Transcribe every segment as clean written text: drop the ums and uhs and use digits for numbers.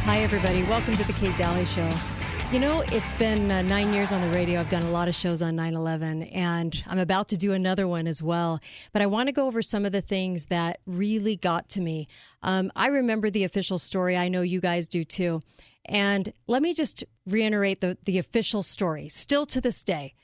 Hi, everybody. Welcome to the Kate Daly Show. You know, it's been 9 years on the radio. I've done a lot of shows on 9/11, and I'm about to do another one as well. But I want to go over some of the things that really got to me. I remember the official story. I know you guys do too. And let me just reiterate the official story, still to this day.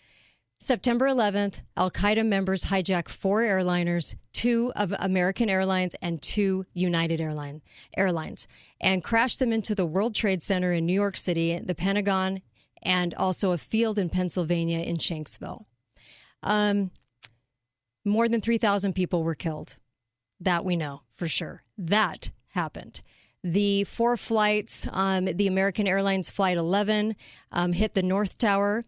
September 11th, Al-Qaeda members hijacked 4 airliners, 2 of American Airlines and 2 United Airlines, and crashed them into the World Trade Center in New York City, the Pentagon, and also a field in Pennsylvania in Shanksville. More than 3,000 people were killed. That we know for sure. That happened. The 4 flights, the American Airlines Flight 11 hit the North Tower.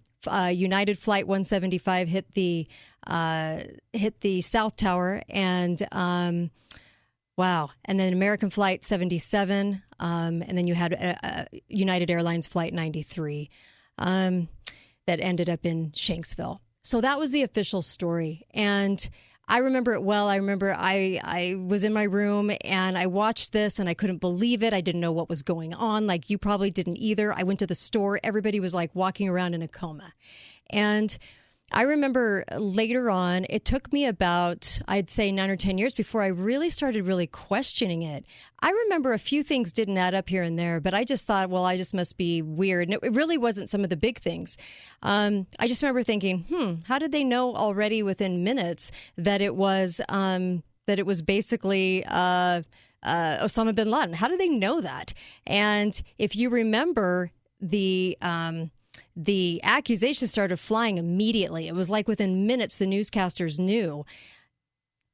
United Flight 175 hit the South Tower, and wow! And then American Flight 77, and then you had United Airlines Flight 93 that ended up in Shanksville. So that was the official story, and I remember it well. I remember I was in my room and I watched this and I couldn't believe it. I didn't know what was going on. Like you probably didn't either. I went to the store. Everybody was like walking around in a coma. And I remember later on, it took me about, I'd say 9 or 10 years before I really started questioning it. I remember a few things didn't add up here and there, but I just thought, well, I just must be weird. And it really wasn't some of the big things. I just remember thinking, how did they know already within minutes that it was basically Osama bin Laden? How did they know that? And if you remember, the accusations started flying immediately. It was like within minutes, the newscasters knew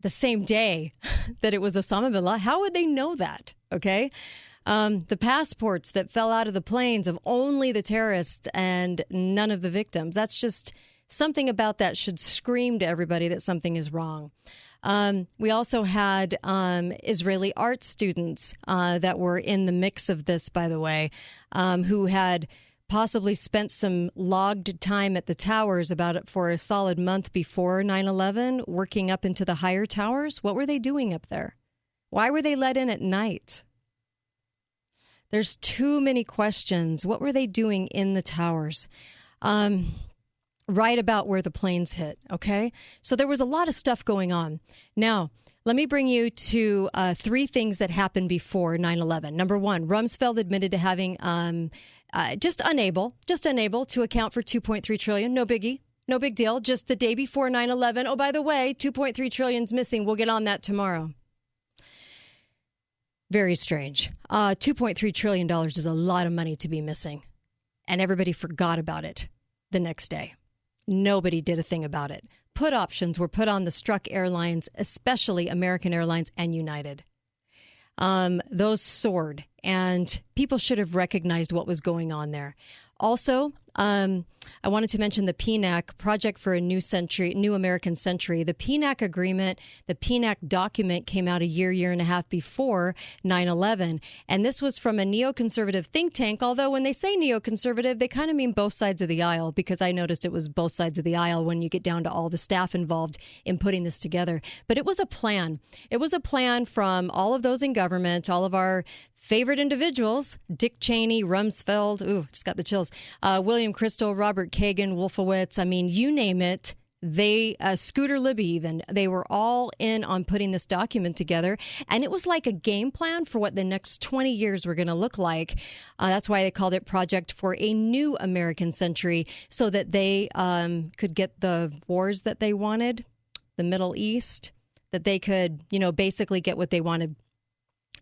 the same day that it was Osama bin Laden. How would they know that? Okay. The passports that fell out of the planes of only the terrorists and none of the victims. That's just something about that should scream to everybody that something is wrong. We also had Israeli art students that were in the mix of this, by the way, who had possibly spent some logged time at the towers for a solid month before 9/11, working up into the higher towers. What were they doing up there? Why were they let in at night? There's too many questions. What were they doing in the towers? Right about where the planes hit, okay? So there was a lot of stuff going on. Now, let me bring you to 3 things that happened before 9/11. Number 1, Rumsfeld admitted to having just unable to account for $2.3 trillion. No biggie. No big deal. Just the day before 9/11. Oh, by the way, $2.3 trillion missing. We'll get on that tomorrow. Very strange. $2.3 trillion is a lot of money to be missing. And everybody forgot about it the next day. Nobody did a thing about it. Put options were put on the struck airlines, especially American Airlines and United. Those soared, and people should have recognized what was going on there. Also, I wanted to mention the PNAC, Project for a New American Century. The PNAC agreement, the PNAC document came out a year and a half before 9/11. And this was from a neoconservative think tank, although when they say neoconservative, they kind of mean both sides of the aisle, because I noticed it was both sides of the aisle when you get down to all the staff involved in putting this together. But it was a plan. It was a plan from all of those in government, all of our favorite individuals: Dick Cheney, Rumsfeld, just got the chills, William Kristol, Robert Kagan, Wolfowitz. I mean, you name it. They, Scooter Libby even, they were all in on putting this document together. And it was like a game plan for what the next 20 years were going to look like. That's why they called it Project for a New American Century, so that they could get the wars that they wanted, the Middle East, that they could, basically get what they wanted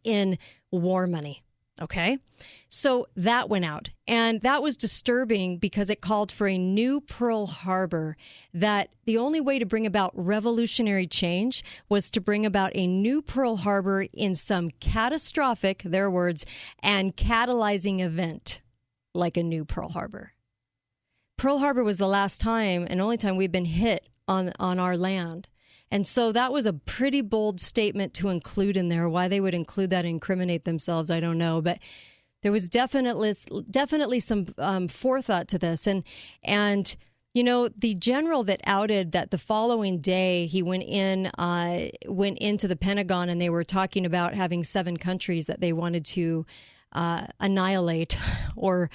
in war money. Okay, so that went out, and that was disturbing because it called for a new Pearl Harbor, that the only way to bring about revolutionary change was to bring about a new Pearl Harbor in some catastrophic, their words, and catalyzing event like a new Pearl Harbor. Pearl Harbor was the last time and only time we've been hit on our land. And so that was a pretty bold statement to include in there. Why they would include that and incriminate themselves, I don't know. But there was definitely some forethought to this. And the general that outed that the following day he went into the Pentagon, and they were talking about having 7 countries that they wanted to annihilate or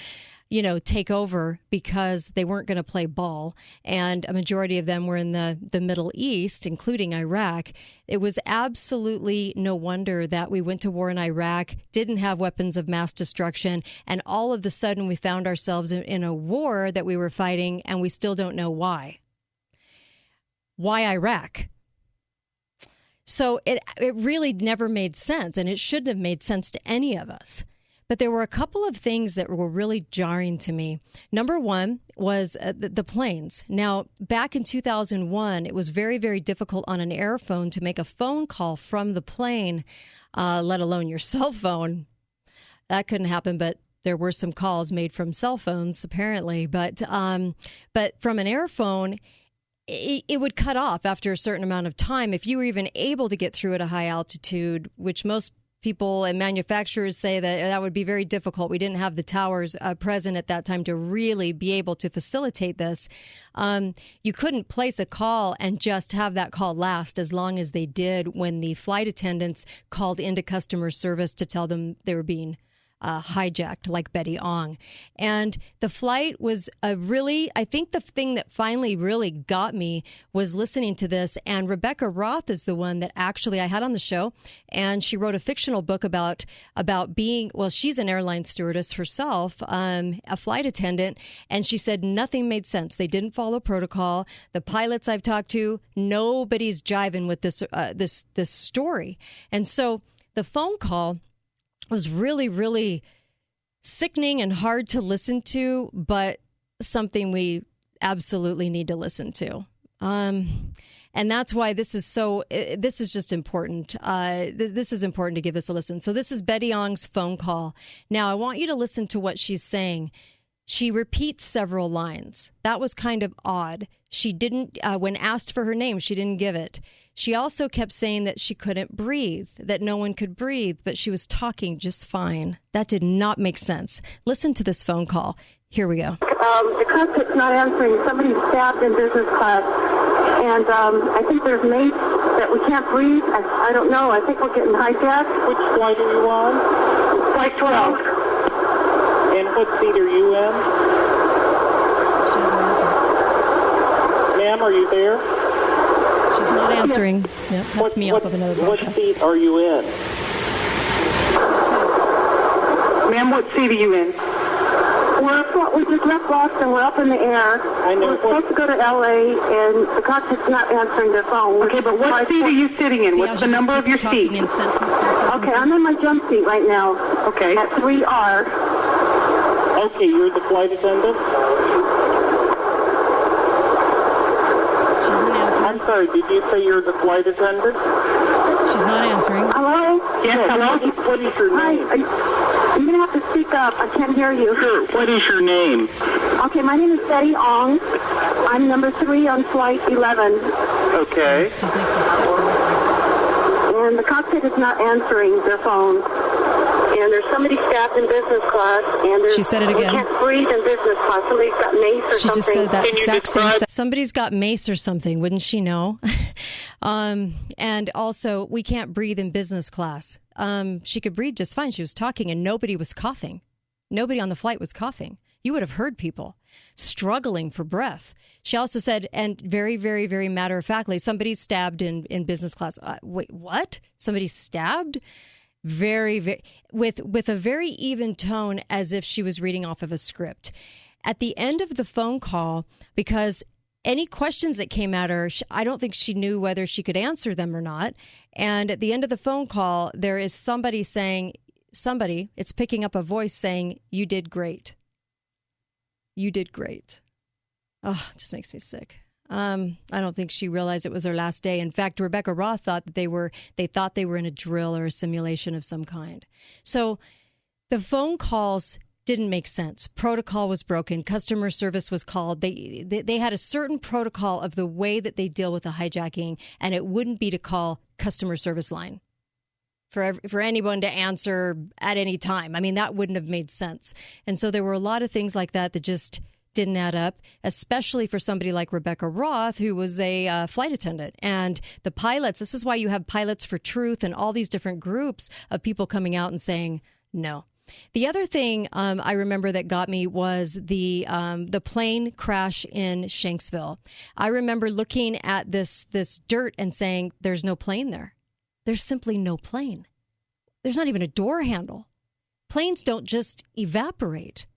take over because they weren't going to play ball. And a majority of them were in the Middle East, including Iraq. It was absolutely no wonder that we went to war in Iraq, didn't have weapons of mass destruction, and all of a sudden we found ourselves in a war that we were fighting, and we still don't know why. Why Iraq? So it really never made sense, and it shouldn't have made sense to any of us. But there were a couple of things that were really jarring to me. Number one was the planes. Now, back in 2001, it was very, very difficult on an airphone to make a phone call from the plane, let alone your cell phone. That couldn't happen, but there were some calls made from cell phones, apparently. But from an airphone, it would cut off after a certain amount of time if you were even able to get through at a high altitude, which most people and manufacturers say that would be very difficult. We didn't have the towers present at that time to really be able to facilitate this. You couldn't place a call and just have that call last as long as they did when the flight attendants called into customer service to tell them they were being hijacked, like Betty Ong. And the flight was I think the thing that finally really got me was listening to this. And Rebecca Roth is the one that actually I had on the show. And she wrote a fictional book about being, she's an airline stewardess herself, a flight attendant. And she said nothing made sense. They didn't follow protocol. The pilots I've talked to, nobody's jiving with this story. And so the phone call was really, really sickening and hard to listen to, but something we absolutely need to listen to. And that's why this is just important. This is important to give this a listen. So this is Betty Ong's phone call. Now, I want you to listen to what she's saying. She repeats several lines. That was kind of odd. She didn't, when asked for her name, she didn't give it. She also kept saying that she couldn't breathe, that no one could breathe, but she was talking just fine. That did not make sense. Listen to this phone call. Here we go. The cockpit's not answering. Somebody's stabbed in business class. And I think there's mates that we can't breathe. I don't know. I think we're getting hijacked. Which flight are you on? Flight 12. And what seat are you in? She doesn't answer. Ma'am, are you there? She's not answering. Yep, that's me off of another broadcast. What seat are you in? Ma'am, what seat are you in? We just left Boston. We're up in the air. I know. We're supposed to go to L.A., and the cockpit's not answering their phone. Okay, but what seat are you sitting in? What's the number of your seat? Okay, I'm in my jump seat right now. Okay. At 3R. Okay, you're the flight attendant? I'm sorry, did you say you're the flight attendant? She's not answering. Hello? Yes, hello? What is your name? Hi, you're going to have to speak up. I can't hear you. Sure, what is your name? Okay, my name is Betty Ong. I'm number 3 on flight 11. Okay. It just makes me sick to listen. And the cockpit is not answering their phone. And there's somebody stabbed in business class. And She said it again. We can't breathe in business class. Somebody's got mace or She something. just said that Can you exact same. describe- Somebody's got mace or something, wouldn't she know? And also, we can't breathe in business class. She could breathe just fine. She was talking, and nobody was coughing. Nobody on the flight was coughing. You would have heard people struggling for breath. She also said, and very, very, very matter-of-factly, somebody's stabbed in business class. Wait, what? Somebody stabbed? Very, very, with a very even tone, as if she was reading off of a script. At the end of the phone call, because any questions that came at her, I don't think she knew whether she could answer them or not. And at the end of the phone call, there is somebody saying, it's picking up a voice saying, "You did great. You did great." Oh, it just makes me sick. I don't think she realized it was her last day. In fact, Rebecca Roth thought that they thought they were in a drill or a simulation of some kind. So the phone calls didn't make sense. Protocol was broken. Customer service was called. They had a certain protocol of the way that they deal with a hijacking, and it wouldn't be to call customer service line for anyone to answer at any time. I mean, that wouldn't have made sense. And so there were a lot of things like that just didn't add up, especially for somebody like Rebecca Roth, who was a flight attendant. And the pilots, this is why you have Pilots for Truth and all these different groups of people coming out and saying, no, The other thing I remember that got me was the plane crash in Shanksville. I remember looking at this dirt and saying, "There's no plane there. There's simply no plane. There's not even a door handle. Planes don't just evaporate."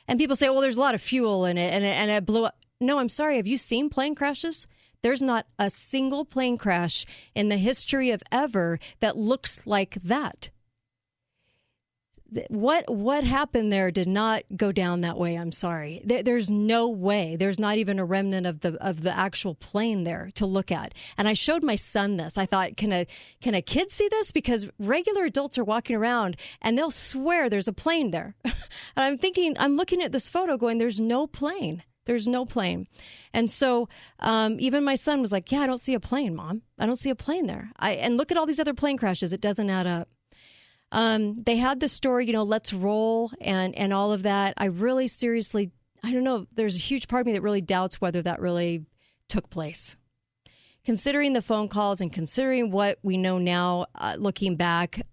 And people say, "Well, there's a lot of fuel in it, and it blew up." No, I'm sorry. Have you seen plane crashes? There's not a single plane crash in the history of ever that looks like that. What happened there did not go down that way. I'm sorry. There's no way. There's not even a remnant of the actual plane there to look at. And I showed my son this. I thought, can a kid see this? Because regular adults are walking around and they'll swear there's a plane there. And I'm looking at this photo going, there's no plane. There's no plane. And so even my son was like, "Yeah, I don't see a plane, Mom. I don't see a plane there. And look at all these other plane crashes. It doesn't add up." They had the story, let's roll and all of that. I really seriously, I don't know. There's a huge part of me that really doubts whether that really took place. Considering the phone calls and considering what we know now, looking back,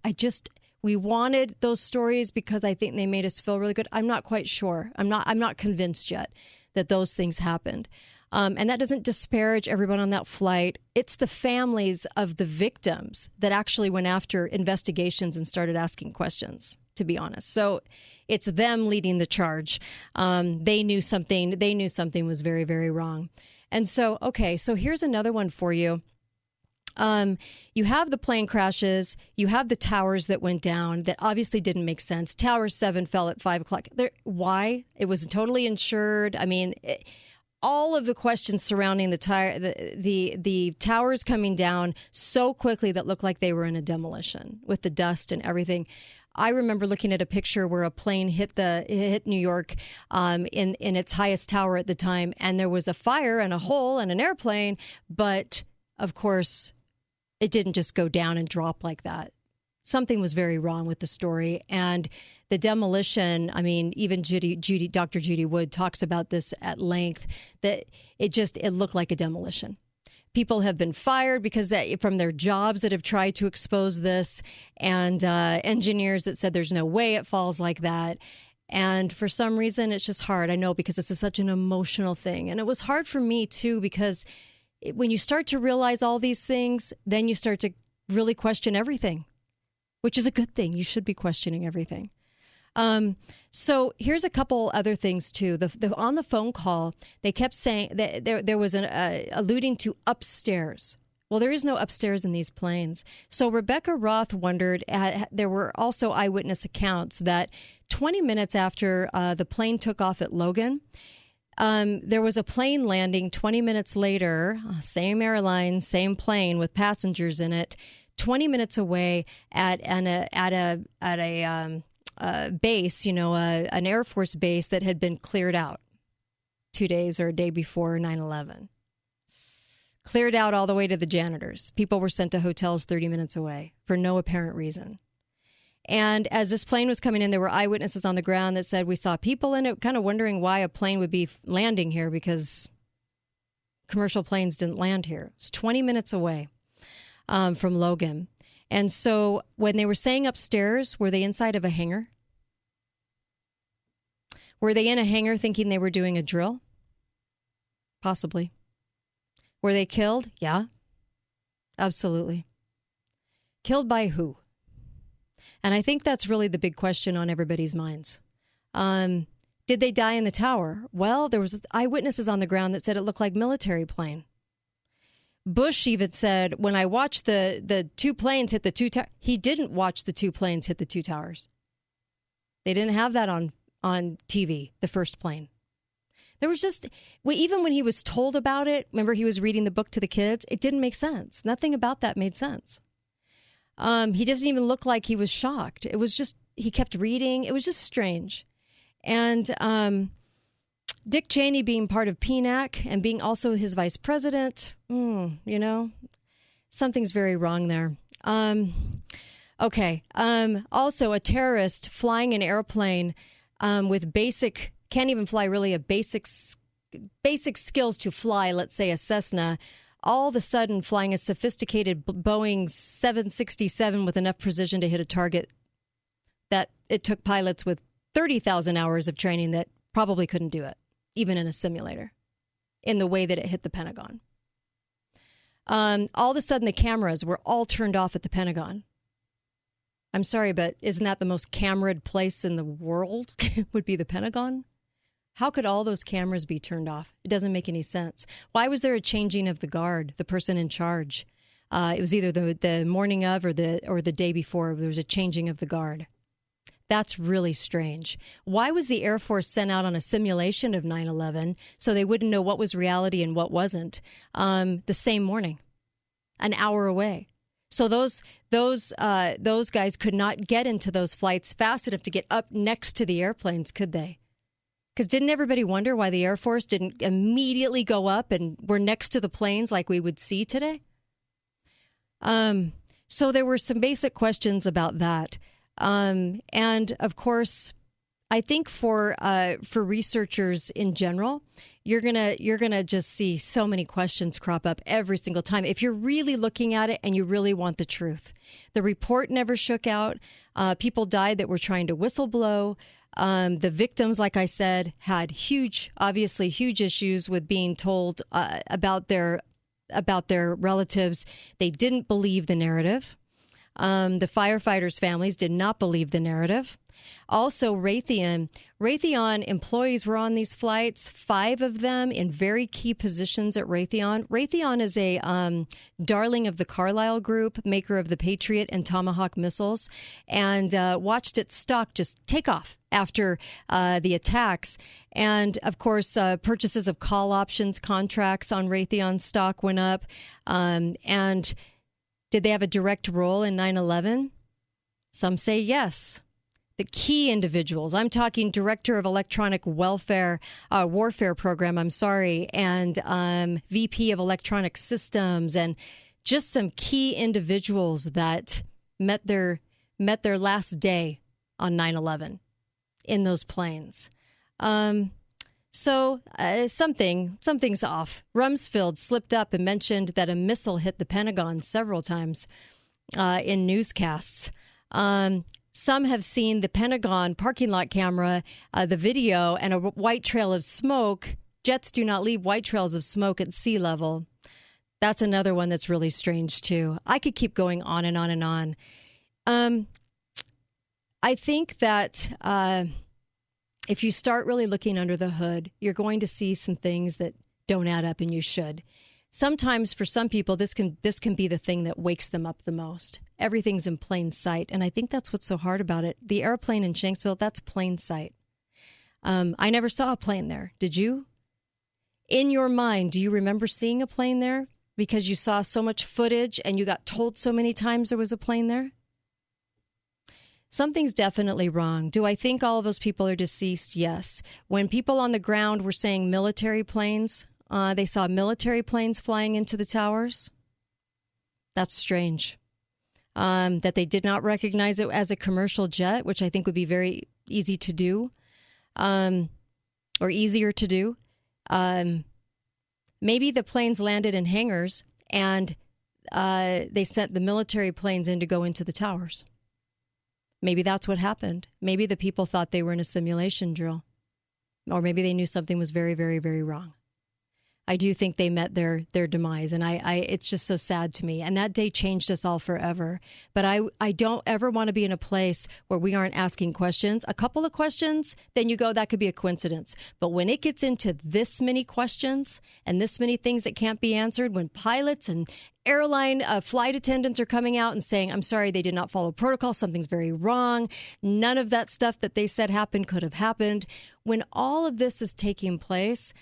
we wanted those stories because I think they made us feel really good. I'm not quite sure. I'm not convinced yet that those things happened. And that doesn't disparage everyone on that flight. It's the families of the victims that actually went after investigations and started asking questions, to be honest. So it's them leading the charge. They knew something was very, very wrong. And so, okay, so here's another one for you. You have the plane crashes. You have the towers that went down that obviously didn't make sense. Tower 7 fell at 5 o'clock. Why? It was totally insured. I mean, all of the questions surrounding the towers coming down so quickly that looked like they were in a demolition with the dust and everything. I remember looking at a picture where a plane hit New York in its highest tower at the time, and there was a fire and a hole and an airplane, but of course it didn't just go down and drop like that. Something was very wrong with the story. And the demolition, I mean, even Dr. Judy Wood talks about this at length, that it looked like a demolition. People have been fired because from their jobs that have tried to expose this, and engineers that said there's no way it falls like that. And for some reason, it's just hard. I know, because this is such an emotional thing. And it was hard for me, too, because when you start to realize all these things, then you start to really question everything, which is a good thing. You should be questioning everything. So here's a couple other things too. On the phone call, they kept saying that there was alluding to upstairs. Well, there is no upstairs in these planes. So Rebecca Roth wondered, there were also eyewitness accounts that 20 minutes after the plane took off at Logan, there was a plane landing 20 minutes later, same airline, same plane with passengers in it, 20 minutes away at a base, an Air Force base that had been cleared out 2 days or a day before 9/11. Cleared out all the way to the janitors. People were sent to hotels 30 minutes away for no apparent reason. And as this plane was coming in, there were eyewitnesses on the ground that said, we saw people in it, kind of wondering why a plane would be landing here, because commercial planes didn't land here. It's 20 minutes away from Logan. And so when they were saying upstairs, were they inside of a hangar? Were they in a hangar thinking they were doing a drill? Possibly. Were they killed? Yeah, absolutely. Killed by who? And I think that's really the big question on everybody's minds. Did they die in the tower? Well, there was eyewitnesses on the ground that said it looked like military plane. Bush even said, when I watched the two planes hit the two towers, he didn't watch the two planes hit the two towers. They didn't have that on TV, the first plane. There was just, even when he was told about it, remember he was reading the book to the kids, it didn't make sense. Nothing about that made sense. He doesn't even look like he was shocked. It was just, he kept reading. It was just strange. And Dick Cheney being part of PNAC and being also his vice president, something's very wrong there. Okay. Also, a terrorist flying an airplane with can't even fly really a basic skills to fly, let's say a Cessna, all of a sudden flying a sophisticated Boeing 767 with enough precision to hit a target that it took pilots with 30,000 hours of training that probably couldn't do it, even in a simulator, in the way that it hit the Pentagon. All of a sudden, the cameras were all turned off at the Pentagon. I'm sorry, but isn't that the most cameraed place in the world? Would be the Pentagon? How could all those cameras be turned off? It doesn't make any sense. Why was there a changing of the guard, the person in charge? It was either the morning of or the day before. There was a changing of the guard. That's really strange. Why was the Air Force sent out on a simulation of 9/11 so they wouldn't know what was reality and what wasn't the same morning, an hour away? So those guys could not get into those flights fast enough to get up next to the airplanes, could they? Because didn't everybody wonder why the Air Force didn't immediately go up and were next to the planes like we would see today? So there were some basic questions about that. And of course, I think for researchers in general, you're gonna just see so many questions crop up every single time. If you're really looking at it and you really want the truth, the report never shook out. People died that were trying to whistleblow. The victims, like I said, had obviously huge issues with being told about their relatives. They didn't believe the narrative. The firefighters' families did not believe the narrative. Also, Raytheon employees were on these flights, 5 of them in very key positions at Raytheon. Raytheon is a darling of the Carlyle Group, maker of the Patriot and Tomahawk missiles, and watched its stock just take off after the attacks. And, of course, purchases of call options contracts on Raytheon stock went up. And did they have a direct role in 9/11? Some say yes. The key individuals, I'm talking Director of Electronic Warfare Program, and VP of Electronic Systems, and just some key individuals that met their last day on 9/11 in those planes. So something's off. Rumsfeld slipped up and mentioned that a missile hit the Pentagon several times in newscasts. Some have seen the Pentagon parking lot camera, the video, and a white trail of smoke. Jets do not leave white trails of smoke at sea level. That's another one that's really strange, too. I could keep going on and on and on. I think that if you start really looking under the hood, you're going to see some things that don't add up, and you should. Sometimes for some people, this can be the thing that wakes them up the most. Everything's in plain sight, and I think that's what's so hard about it. The airplane in Shanksville, that's plain sight. I never saw a plane there. Did you? In your mind, do you remember seeing a plane there because you saw so much footage and you got told so many times there was a plane there? Something's definitely wrong. Do I think all of those people are deceased? Yes. When people on the ground were saying military planes, they saw military planes flying into the towers. That's strange. That they did not recognize it as a commercial jet, which I think would be very easy to do, or easier to do. Maybe the planes landed in hangars and they sent the military planes in to go into the towers. Maybe that's what happened. Maybe the people thought they were in a simulation drill, or maybe they knew something was very, very, very wrong. I do think they met their demise, and it's just so sad to me. And that day changed us all forever. But I don't ever want to be in a place where we aren't asking questions. A couple of questions, then you go, that could be a coincidence. But when it gets into this many questions and this many things that can't be answered, when pilots and airline flight attendants are coming out and saying, I'm sorry, they did not follow protocol, something's very wrong, none of that stuff that they said happened could have happened. When all of this is taking place,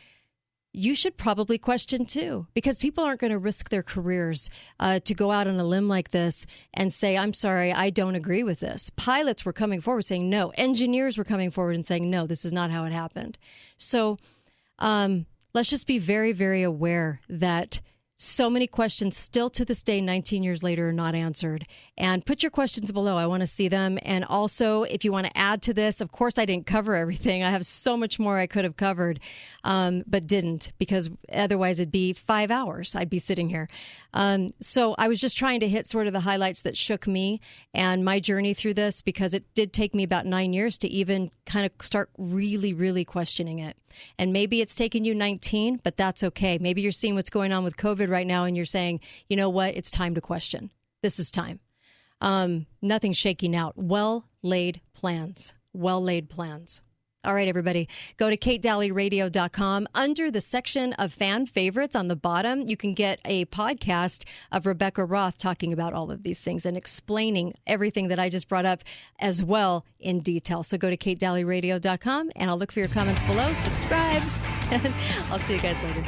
you should probably question too, because people aren't going to risk their careers to go out on a limb like this and say, I'm sorry, I don't agree with this. Pilots were coming forward saying no. Engineers were coming forward and saying, no, this is not how it happened. So let's just be very, very aware that So many questions still to this day, 19 years later, are not answered. And put your questions below. I want to see them. And also, if you want to add to this, of course, I didn't cover everything. I have so much more I could have covered, but didn't, because otherwise it'd be 5 hours. I'd be sitting here. So I was just trying to hit sort of the highlights that shook me and my journey through this, because it did take me about 9 years to even kind of start really, really questioning it. And maybe it's taken you 19, but that's okay. Maybe you're seeing what's going on with COVID right now and you're saying, you know what, it's time to question. This is time. Nothing's shaking out. Well-laid plans. Well-laid plans. All right, everybody, go to katedalleyradio.com. Under the section of fan favorites on the bottom, you can get a podcast of Rebecca Roth talking about all of these things and explaining everything that I just brought up as well in detail. So go to katedalleyradio.com, and I'll look for your comments below. Subscribe, and I'll see you guys later.